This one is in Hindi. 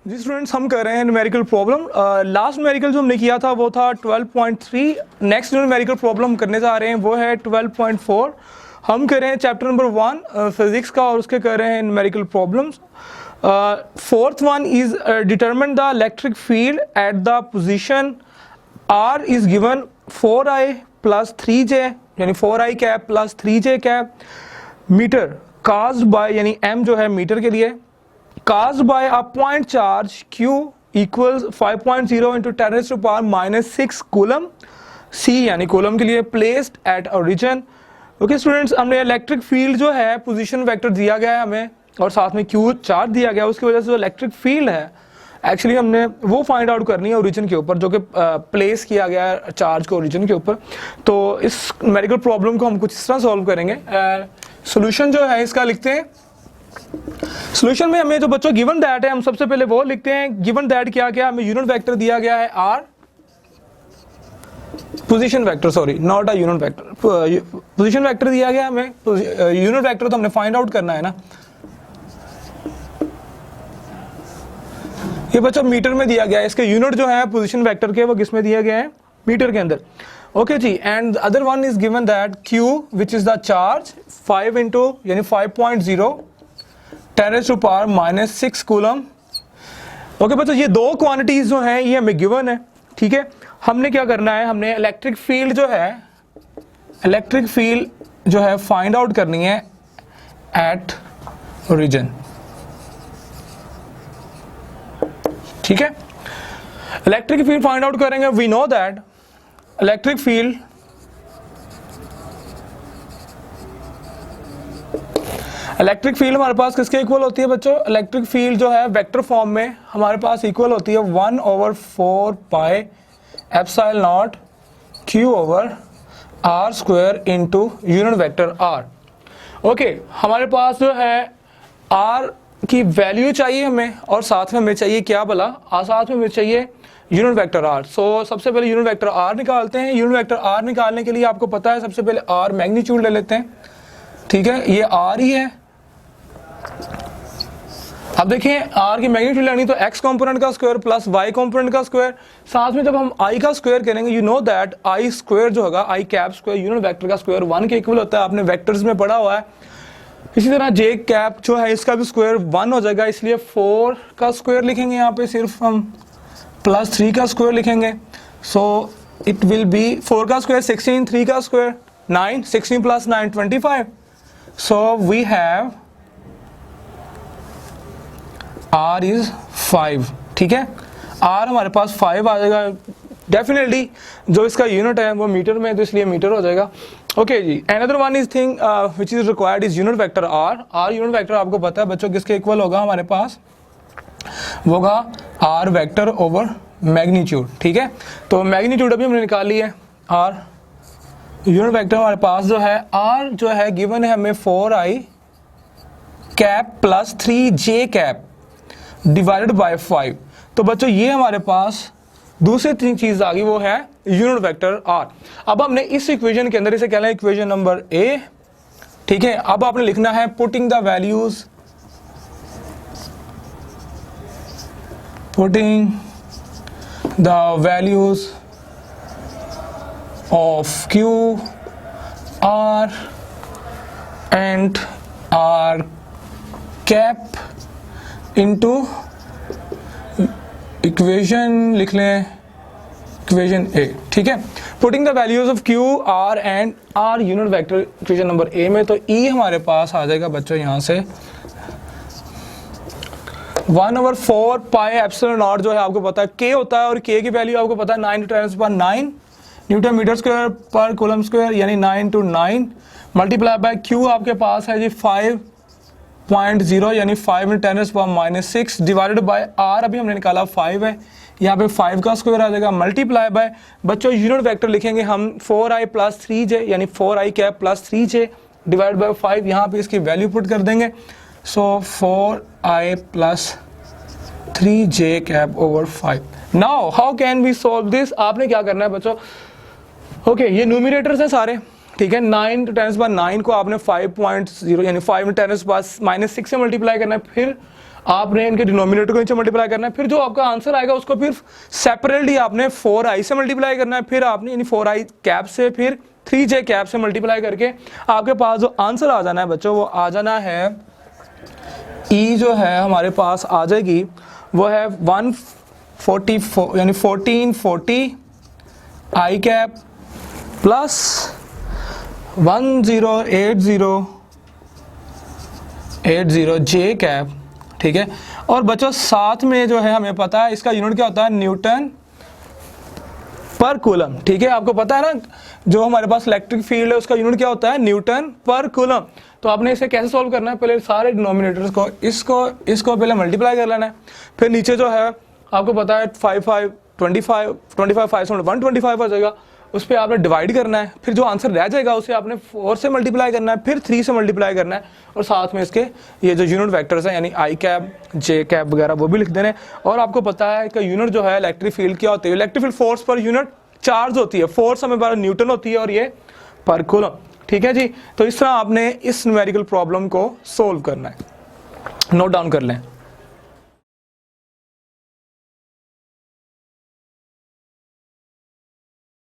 जी स्टूडेंट्स, हम कर रहे हैं न्यूमेरिकल प्रॉब्लम। लास्ट न्यूमेरिकल जो हमने किया था वो था 12.3। नेक्स्ट न्यूमेरिकल प्रॉब्लम करने जा रहे हैं वो है 12.4। हम कर रहे हैं चैप्टर नंबर 1 फिजिक्स का और उसके कर रहे हैं numerical problems. Fourth one is determine the electric field at the position R is given 4i plus 3j यानी 4i cap plus 3j cap meter caused by, यानी m जो है मीटर के लिए, caused by a point charge q equals 5.0 into 10 raised to power minus 6 coulomb, c यानी coulomb के लिए placed at origin। Okay students, हमने इलेक्ट्रिक फील्ड जो है पोजीशन वेक्टर दिया गया है हमें और साथ में q चार्ज दिया गया है, उसकी वजह से जो इलेक्ट्रिक फील्ड है एक्चुअली हमने वो फाइंड आउट करनी है ओरिजिन के ऊपर, जो कि प्लेस किया गया है चार्ज को ओरिजिन के ऊपर। तो इस न्यूमेरिकल प्रॉब्लम को हम कुछ इस तरह सॉल्व करेंगे। सोल्यूशन जो है इसका लिखते हैं। सॉल्यूशन में हमें जो बच्चों गिवन दैट है, हम सबसे पहले वो लिखते हैं। गिवन दैट क्या क्या हमें यूनिट वेक्टर दिया गया है r, position vector, sorry not a unit vector, position vector दिया गया हमें। यूनिट वेक्टर तो हमने फाइंड आउट करना है ना। ये बच्चों मीटर में दिया गया है, इसके यूनिट जो है पोजीशन वेक्टर के वो किस में दिया गया है, मीटर के अंदर। ओके जी, and other one is given that q which is the charge 5 into यानी 5.0 10 raised to power minus 6 coulomb. Okay बच्चों, ये दो क्वांटिटीज जो हैं ये हमें गिवन है, ठीक है। हमने क्या करना है, हमने इलेक्ट्रिक फील्ड जो है फाइंड आउट करनी है एट ओरिजिन, ठीक है। इलेक्ट्रिक फील्ड फाइंड आउट करेंगे। We know that electric field हमारे पास किसके इक्वल होती है बच्चों, इलेक्ट्रिक फील्ड जो है वेक्टर फॉर्म में हमारे पास इक्वल होती है 1/4 pi epsilon not q over r square into unit vector r। Okay, हमारे पास जो है r की वैल्यू चाहिए हमें और साथ में हमें चाहिए क्या भला, साथ में हमें चाहिए यूनिट वेक्टर r। सो सबसे पहले यूनिट वेक्टर r निकालते हैं। यूनिट वेक्टर r निकालने के लिए आपको पता है सबसे पहले r मैग्नीट्यूड ले लेते हैं, ठीक है। ये r ही है। अब देखिए r की मैग्नीट्यूड लेनी तो x कंपोनेंट का स्क्वायर प्लस y कंपोनेंट का स्क्वायर, साथ में जब हम i का स्क्वायर करेंगे, you know that i square जो होगा i cap square unit vector का स्क्वायर 1 के इक्वल होता है, आपने वेक्टर्स में पढ़ा हुआ है। इसी तरह j कैप जो है इसका भी स्क्वायर 1 हो जाएगा, इसलिए 4 का स्क्वायर लिखेंगे, यहाँ पे सिर्फ हम प्लस 3 का स्क्वायर लिखेंगे। सो इट विल बी 4 का स्क्वायर 16, 3 का square 9, 16 plus 9 25। So we have r is 5, ठीक है। r हमारे पास 5 आ जाएगा डेफिनेटली, जो इसका यूनिट है वो मीटर में है तो इसलिए मीटर हो जाएगा। ओके जी, another one is thing which is required is unit vector r unit vector आपको पता है बच्चों किसके इक्वल होगा, हमारे पास वो होगा r वेक्टर ओवर मैग्नीट्यूड, ठीक है। तो मैग्नीट्यूड अभी हमने निकाल ली है r। यूनिट वेक्टर हमारे पास जो है r जो है गिवन है हमें 4i cap plus 3j cap divided by 5। तो बच्चों ये हमारे पास दूसरी चीज आ गई, वो है यूनिट वेक्टर r। अब हमने इस इक्वेशन के अंदर इसे कहना है इक्वेशन नंबर a, ठीक है। अब आपने लिखना है putting the values of q r and r cap into equation, लिख लें इक्वेशन ए, ठीक है। Putting the values of Q R and R unit vector equation number A में, तो ई हमारे पास आ जाएगा बच्चों यहाँ से 1/4 पाई एप्सिलॉन नॉट जो है आपको पता है के होता है और के की वैल्यू आपको पता है 9×10⁹ न्यूटन मीटर स्क्वायर पर कूलम स्क्वायर, यानी 9×9 मल्टीप्लाई बाय क्यू आपके पास है जी 5.0 यानी 5×10⁻⁻6 डिवाइडेड बाय r, अभी हमने निकाला 5 है, यहाँ पे 5 का स्क्वायर आ जाएगा मल्टीप्लाई बाय बच्चों यूनिट वेक्टर लिखेंगे हम 4i प्लस 3j यानी 4i cap plus 3j divide by 5, यहाँ पे इसकी वैल्यू पुट कर देंगे। So 4i plus 3j cap over 5। Now how can we solve this, आपने क्या करना है बच्चों, ओके ये न्यूमरेटर्स हैं सारे, ठीक है। 9×10⁹ को आपने 5.0 यानी 5×10⁻⁻6 से मल्टीप्लाई करना है, फिर आपने इनके डिनोमिनेटर को नीचे मल्टीप्लाई करना है, फिर जो आपका आंसर आएगा उसको फिर सेपरेटली आपने 4i से मल्टीप्लाई करना है, फिर आपने इन 4i कैप से फिर 3j कैप से मल्टीप्लाई करके आपके पास जो आंसर आ जाना है बच्चों वो आ जाना है, ई जो है हमारे पास आ जाएगी वो है 144 यानी 1440 आई कैप प्लस 1080 जे कैप, ठीक है। और बच्चों साथ में जो है हमें पता है इसका यूनिट क्या होता है, न्यूटन पर कूलम, ठीक है। आपको पता है ना जो हमारे पास इलेक्ट्रिक फील्ड है उसका यूनिट क्या होता है, न्यूटन पर कूलम। तो आपने इसे कैसे सॉल्व करना है, पहले सारे डिनोमिनेटर्स को इसको पहले मल्टीप्लाई कर लेना है, फिर नीचे जो है आपको पता है 25 5 125 हो जाएगा, उस पर आपने डिवाइड करना है, फिर जो आंसर रह जाएगा उसे आपने 4 से मल्टीप्लाई करना है, फिर 3 से मल्टीप्लाई करना है, और साथ में इसके ये जो यूनिट वेक्टर्स हैं यानी आई कैप जे कैप वगैरह वो भी लिख देने। और आपको पता है कि यूनिट जो है इलेक्ट्रिक फील्ड क्या होती है, electric field force per unit charge होती है, फोर्स हमें बार न्यूटन होती है और ये पर कूलम, ठीक है जी। तो इस तरह आपने इस न्यूमेरिकल प्रॉब्लम को सोल्व करना है, नोट डाउन कर लें।